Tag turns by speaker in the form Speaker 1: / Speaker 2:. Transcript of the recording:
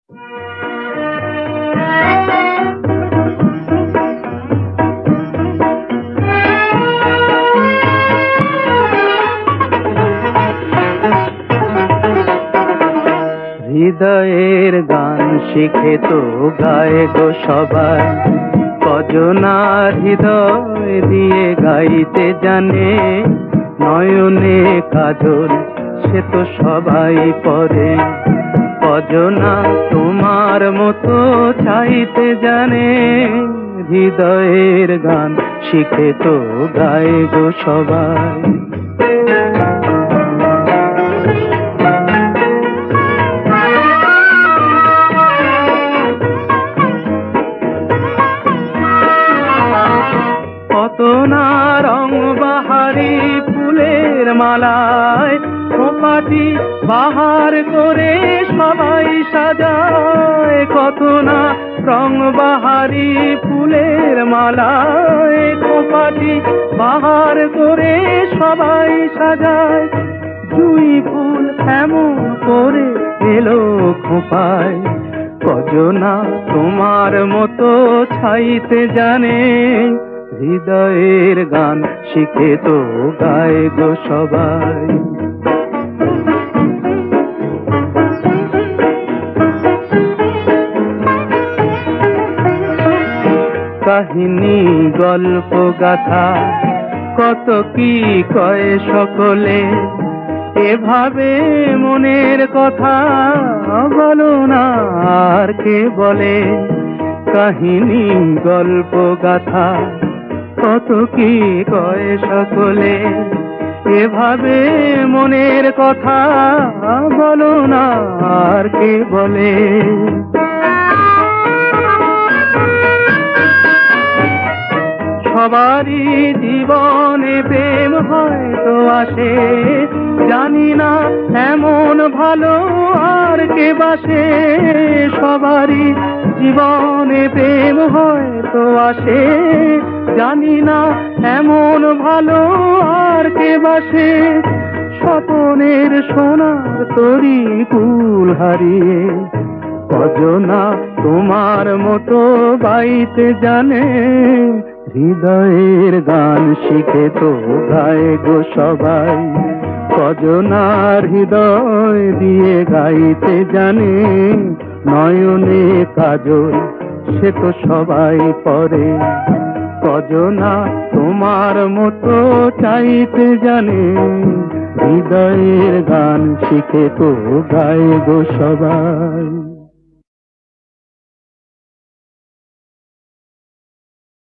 Speaker 1: হৃদয়ের গান শিখে তো গায়ে গো সবাই, কজনার হৃদয় দিয়ে গাইতে জানে। নয়নে কাজল সে তো সবাই পরে, কজনা তোমার মতো চাইতে জানে। হৃদয়ের গান শিখে তো গায়ে গো সবাই। কত না রং বাহারি ফুলের মালায় খোপাটি বাহার করে সবাই সাজায়। কত না রং বাহারি ফুলের মালায় খোপাটি বাহার করে সবাই সাজায়। জুঁই ফুল এমন করে এলো খোপায়, কজনা তোমার মতো ছাইতে জানে। হৃদয়ের গান শিখে তো গায় গো সবাই। কাহিনী গল্প গাথা কত কি কয় সকলে, এভাবে মনের কথা বলো না আর কে বলে। কাহিনী গল্প গাথা কত কি কয় সকলে, এভাবে মনের কথা বলো না আর কে বলে। সবারই জীবনে প্রেম হয়তো আসে, জানি না এমন ভালো আর কে বাসে। সবারই জীবনে প্রেম হয়তো আসে, জানি না এমন ভালো আর কে বাসে। স্বপনের সোনার তরি কুল হারিয়ে, কজনা তোমার মতো গাইতে জানে। হৃদয়ের গান শিখে তো গায় গো সবাই, কজনার হৃদয় দিয়ে গাইতে জানে। নয়নে কাজল সে তো সবাই পরে, কজনা তোমার মতো চাইতে জানে। হৃদয়ের গান শিখে তো গায় গো সবাই।